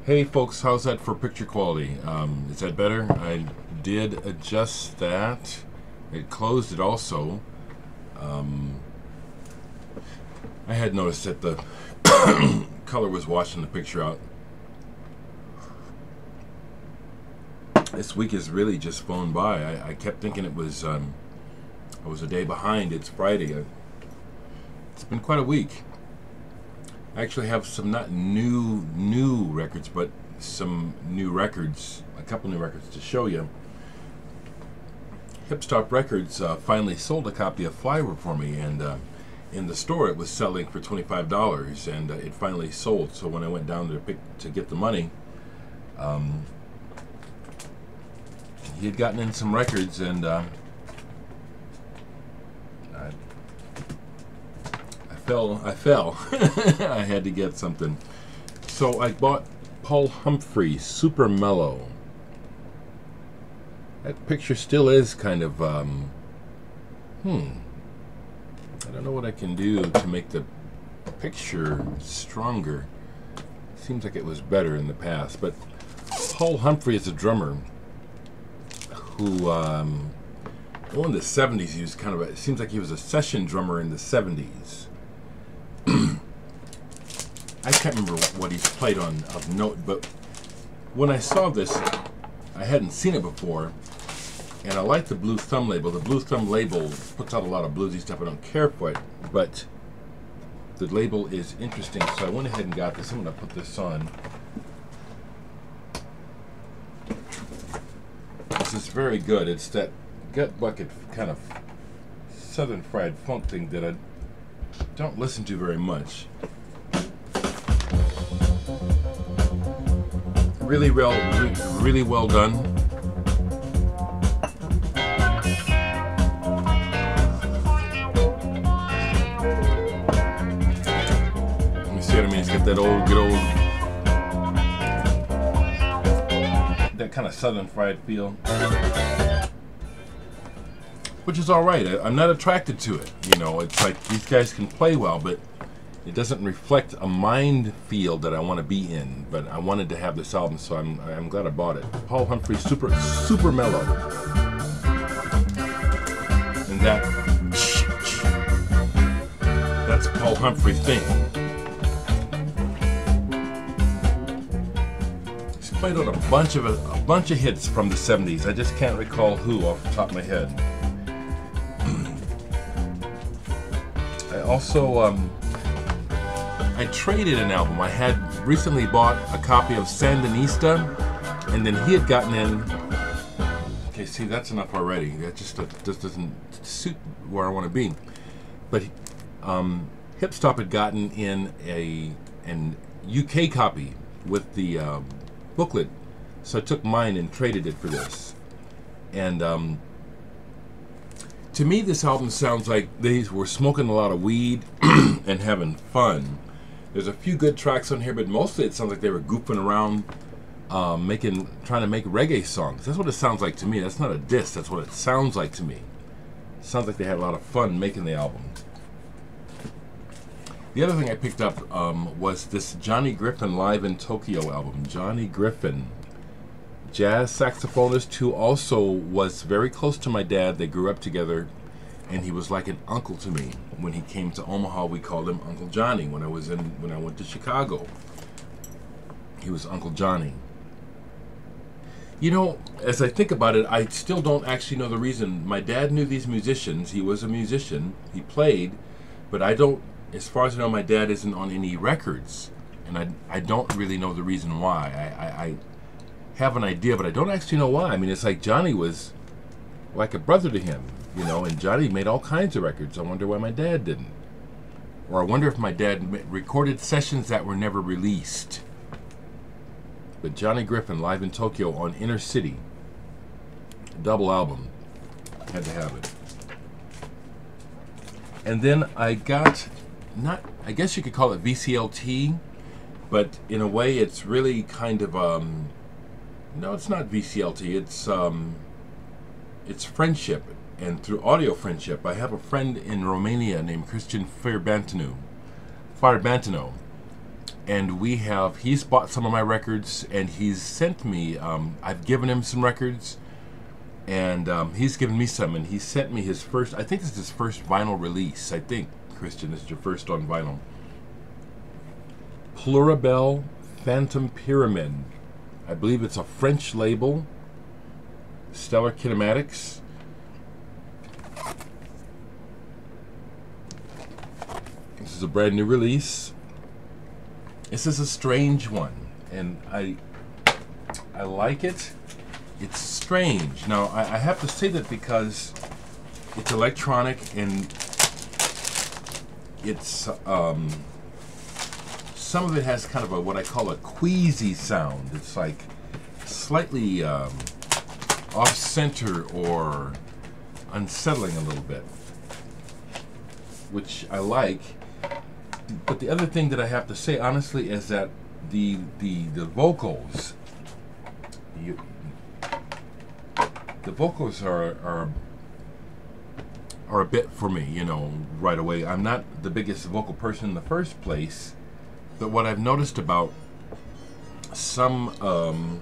Hey folks, how's that for picture quality? Is that better? I did adjust that. It closed it also. I had noticed that the color was washing the picture out. This week has really just flown by. I kept thinking it was I was a day behind. It's Friday. It's been quite a week. I actually have some not new records, but some new records, a couple new records to show you. Hip Stop Records finally sold a copy of Flyover for me, and in the store it was selling for $25, and it finally sold. So when I went down to get the money, he had gotten in some records, and I fell. I had to get something. So I bought Paul Humphrey, Super Mellow. That picture still is kind of, I don't know what I can do to make the picture stronger. Seems like it was better in the past. But Paul Humphrey is a drummer who, in the 70s, he was kind of, it seems like he was a session drummer in the 70s. I can't remember what he's played on of note, but when I saw this, I hadn't seen it before, and I like the Blue Thumb label. The Blue Thumb label puts out a lot of bluesy stuff. I don't care for it, but the label is interesting, so I went ahead and got this. I'm going to put this on. This is very good. It's that gut bucket kind of Southern fried funk thing that I don't listen to very much. Really well done. You see what I mean? It's got that good old, that kind of Southern fried feel, which is all right. I'm not attracted to it. You know, it's like these guys can play well, but it doesn't reflect a mind field that I want to be in. But I wanted to have this album, so I'm glad I bought it. Paul Humphrey, Super Mellow, and that's Paul Humphrey thing. He's played on a bunch of hits from the 70s. I just can't recall who off the top of my head. I also I traded an album. I had recently bought a copy of Sandinista, and then he had gotten in. Okay, see, that's enough already. That just doesn't suit where I want to be. But Hip Stop had gotten in an UK copy with the booklet, so I took mine and traded it for this. And to me, this album sounds like they were smoking a lot of weed and having fun. There's a few good tracks on here, but mostly it sounds like they were goofing around, trying to make reggae songs. That's what it sounds like to me. That's not a diss. That's what it sounds like to me. It sounds like they had a lot of fun making the album. The other thing I picked up was this Johnny Griffin Live in Tokyo album. Johnny Griffin, jazz saxophonist who also was very close to my dad. They grew up together, and he was like an uncle to me. When he came to Omaha, we called him Uncle Johnny. When I went to Chicago, he was Uncle Johnny. You know, as I think about it, I still don't actually know the reason. My dad knew these musicians. He was a musician. He played, but I don't, as far as I know, my dad isn't on any records, and I don't really know the reason why. I have an idea, but I don't actually know why. I mean, it's like Johnny was like a brother to him, you know, and Johnny made all kinds of records. I wonder why my dad didn't. Or I wonder if my dad recorded sessions that were never released. But Johnny Griffin Live in Tokyo on Inner City, double album, had to have it. And then I got, I guess you could call it VCLT, but in a way it's really kind of, no, it's not VCLT, it's friendship. And through audio friendship, I have a friend in Romania named Christian Farbantino, and he's bought some of my records, and he's sent me, I've given him some records, and he's given me some, and he sent me his first, I think this is his first vinyl release. I think, Christian, this is your first on vinyl. Pluribel Phantom Pyramid. I believe it's a French label. Stellar Kinematics. This is a brand new release. This is a strange one, and I like it. It's strange. Now, I have to say that because it's electronic, and it's some of it has kind of what I call a queasy sound. It's like slightly off-center or unsettling a little bit, which I like. But the other thing that I have to say, honestly, is that the vocals, the vocals are a bit for me, you know, right away. I'm not the biggest vocal person in the first place, but what I've noticed about some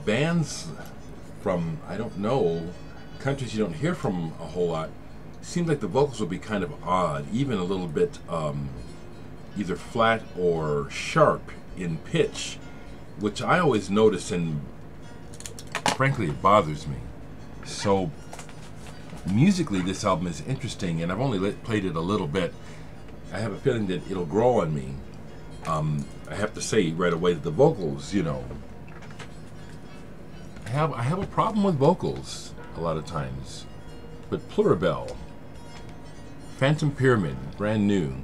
bands from, I don't know, countries you don't hear from a whole lot, seems like the vocals will be kind of odd, even a little bit either flat or sharp in pitch, which I always notice, and frankly it bothers me. So musically this album is interesting, and I've only played it a little bit. I have a feeling that it'll grow on me. I have to say right away that the vocals, you know, I have a problem with vocals a lot of times. But Pluribel Phantom Pyramid, brand new.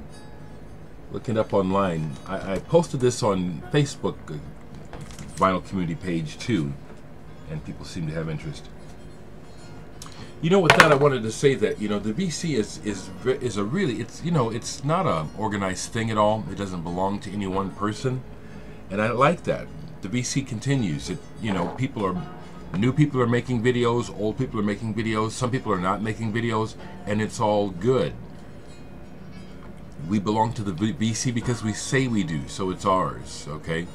Look it up online. I posted this on Facebook vinyl community page too, and people seem to have interest. You know, with that, I wanted to say that, you know, the VC is a really, it's, you know, it's not an organized thing at all. It doesn't belong to any one person, and I like that. The VC continues. It, you know, new people are making videos, old people are making videos, some people are not making videos, and it's all good. We belong to the VC because we say we do, so it's ours, okay?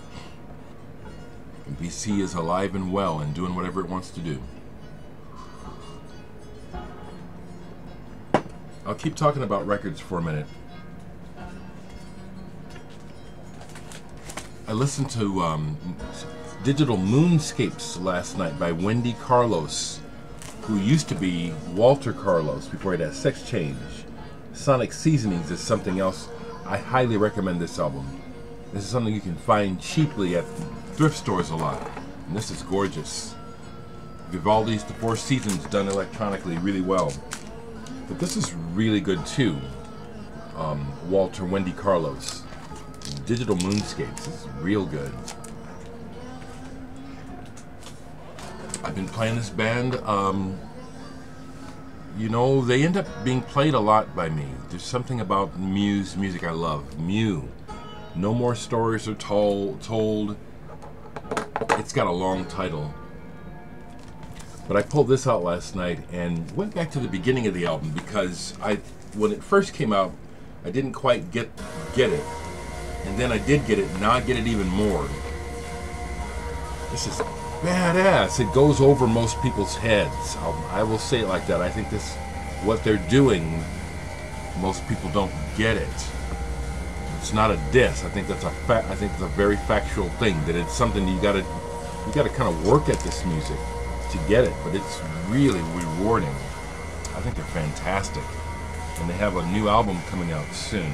And VC is alive and well and doing whatever it wants to do. I'll keep talking about records for a minute. I listened to Digital Moonscapes last night by Wendy Carlos, who used to be Walter Carlos before he had a sex change. Sonic Seasonings is something else. I highly recommend this album. This is something you can find cheaply at thrift stores a lot, and this is gorgeous. Vivaldi's The Four Seasons done electronically really well. But this is really good too. Walter, Wendy Carlos. Digital Moonscapes is real good. I've been playing this band. You know, they end up being played a lot by me. There's something about Muse music I love. Mew. No More Stories Are Told. It's got a long title. But I pulled this out last night and went back to the beginning of the album because when it first came out, I didn't quite get it. And then I did get it, and now I get it even more. This is badass. It goes over most people's heads. I will say it like that. I think what they're doing, most people don't get it. It's not a diss. I think that's a very factual thing. That it's something you gotta kind of work at this music to get it. But it's really rewarding. I think they're fantastic, and they have a new album coming out soon.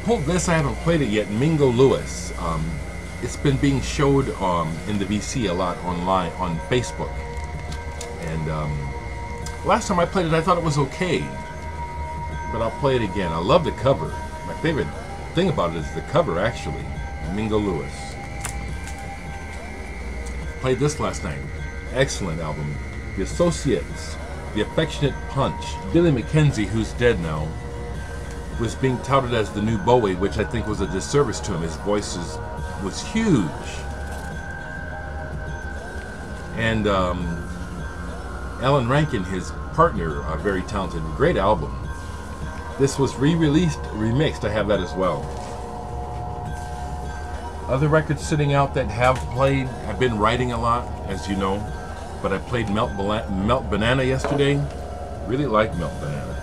Pulled this. I haven't played it yet. Mingo Lewis. It's been being showed in the VC a lot online on Facebook, and last time I played it I thought it was okay, but I'll play it again. I love the cover. My favorite thing about it is the cover, actually. Mingo Lewis. Played this last night. Excellent album. The Associates, The Affectionate Punch. Billy McKenzie, who's dead now, was being touted as the new Bowie, which I think was a disservice to him. His voice was huge. And Alan Rankin, his partner, very talented. Great album. This was re-released, remixed. I have that as well. Other records sitting out that have played, I've been writing a lot, as you know, but I played Melt Banana yesterday. Really like Melt Banana.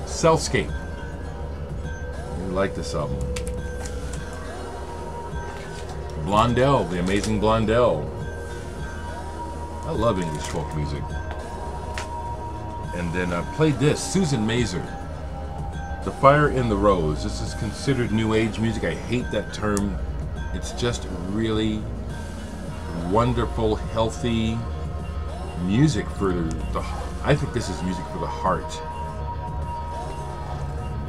Cellscape. I really like this album. Blondell, the amazing Blondell. I love English folk music. And then I played this, Susan Mazer, The Fire in the Rose. This is considered New Age music. I hate that term. It's just really wonderful, healthy music for the, I think this is music for the heart.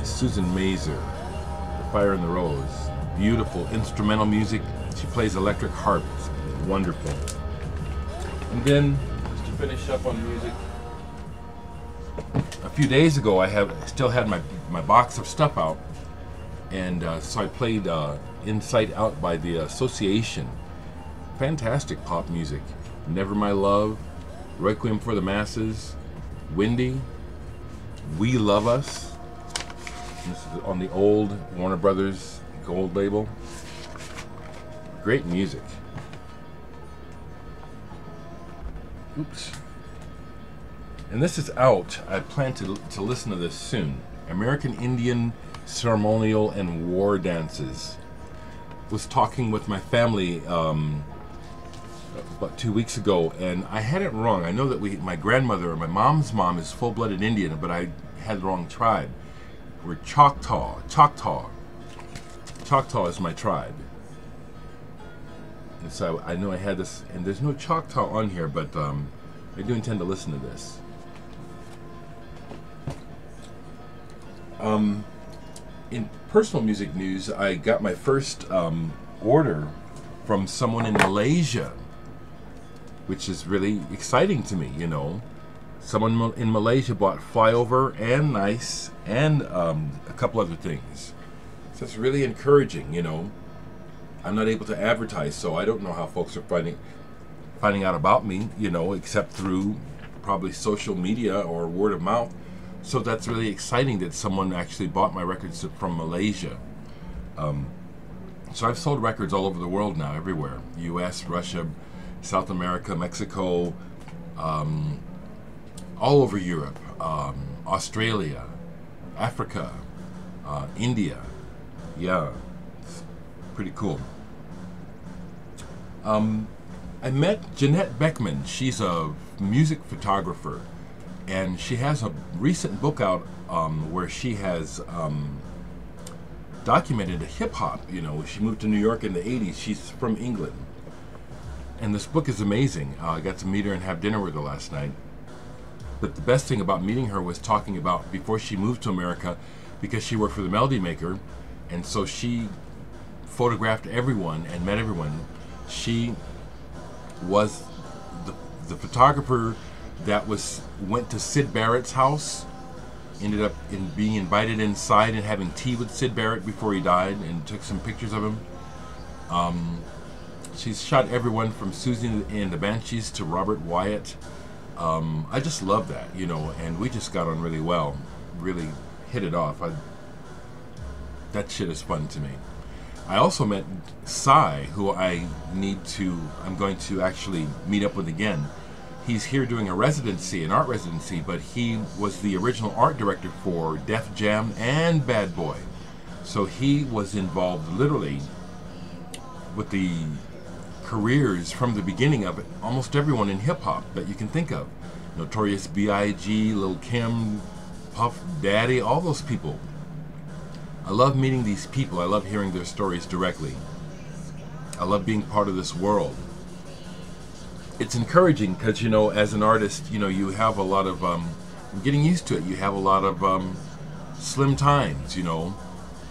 Susan Mazer, The Fire in the Rose. Beautiful instrumental music. She plays electric harp. It's wonderful. And then, just to finish up on music, a few days ago I still had my box of stuff out, and so I played Inside Out by the Association. Fantastic pop music. Never My Love, Requiem for the Masses, Windy, We Love Us. This is on the old Warner Brothers gold label. Great music. Oops. And this is out. I plan to listen to this soon. American Indian Ceremonial and War Dances. Was talking with my family about 2 weeks ago, and I had it wrong. I know that my grandmother, my mom's mom, is full-blooded Indian, but I had the wrong tribe. We're Choctaw. Choctaw is my tribe. And so I know I had this, and there's no Choctaw on here, but I do intend to listen to this. In personal music news, I got my first order from someone in Malaysia, which is really exciting to me, you know. Someone in Malaysia bought Flyover and Nice and a couple other things. So it's really encouraging, you know. I'm not able to advertise, so I don't know how folks are finding out about me, you know, except through probably social media or word of mouth. So that's really exciting that someone actually bought my records from Malaysia. So I've sold records all over the world now, everywhere. US, Russia, South America, Mexico, all over Europe, Australia, Africa, India. Yeah, it's pretty cool. I met Jeanette Beckman. She's a music photographer, and she has a recent book out where she has documented hip-hop. You know, she moved to New York in the 80s. She's from England. And this book is amazing. I got to meet her and have dinner with her last night. But the best thing about meeting her was talking about before she moved to America, because she worked for the Melody Maker, and so she photographed everyone and met everyone. She was the photographer that went to Syd Barrett's house, ended up being invited inside and having tea with Syd Barrett before he died, and took some pictures of him. She's shot everyone from Susie and the Banshees to Robert Wyatt. I just love that, you know, and we just got on really well, really hit it off. That shit is fun to me. I also met Cy, who I'm going to actually meet up with again. He's here doing a residency, an art residency, but he was the original art director for Def Jam and Bad Boy. So he was involved literally with the careers from the beginning of it, almost everyone in hip-hop that you can think of. Notorious B.I.G., Lil' Kim, Puff Daddy, all those people. I love meeting these people. I love hearing their stories directly. I love being part of this world. It's encouraging because, you know, as an artist, you know, you have a lot of, I'm getting used to it. You have a lot of slim times, you know,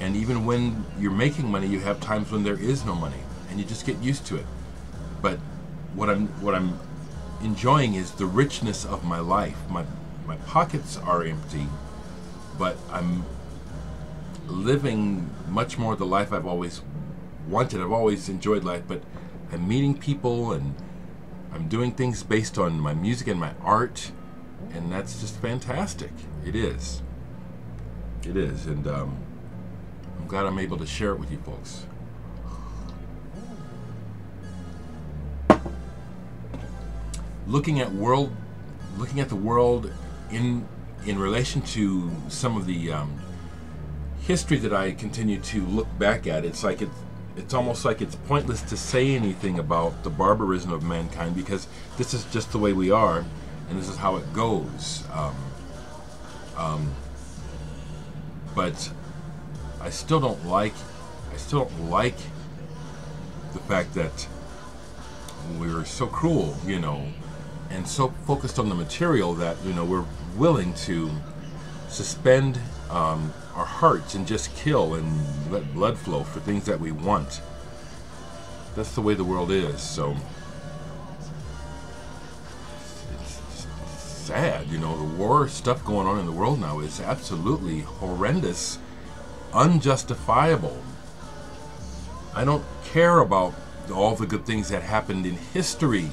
and even when you're making money, you have times when there is no money, and you just get used to it. But what I'm enjoying is the richness of my life. My pockets are empty, but I'm living much more the life I've always wanted. I've always enjoyed life, but I'm meeting people and I'm doing things based on my music and my art, and that's just fantastic. It is. It is, and I'm glad I'm able to share it with you folks. looking at the world in relation to some of the history that I continue to look back at. It's like it's almost like it's pointless to say anything about the barbarism of mankind, because this is just the way we are, and this is how it goes. But I still don't like the fact that we're so cruel, and so focused on the material that we're willing to suspend our hearts and just kill and let blood flow for things that we want. That's the way the world is. So it's sad, the war stuff going on in the world now is absolutely horrendous, unjustifiable. I don't care about all the good things that happened in history.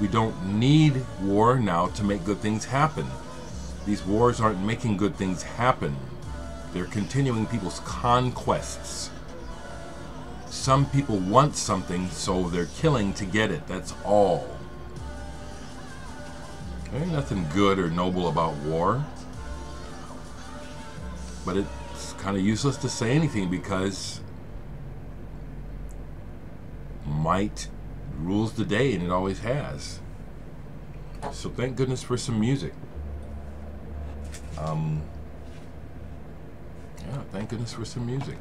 We don't need war now to make good things happen. These wars aren't making good things happen. They're continuing people's conquests. Some people want something, so they're killing to get it. That's all. There ain't nothing good or noble about war. But it's kind of useless to say anything, because might rules the day, and it always has. So thank goodness for some music. Yeah, thank goodness for some music.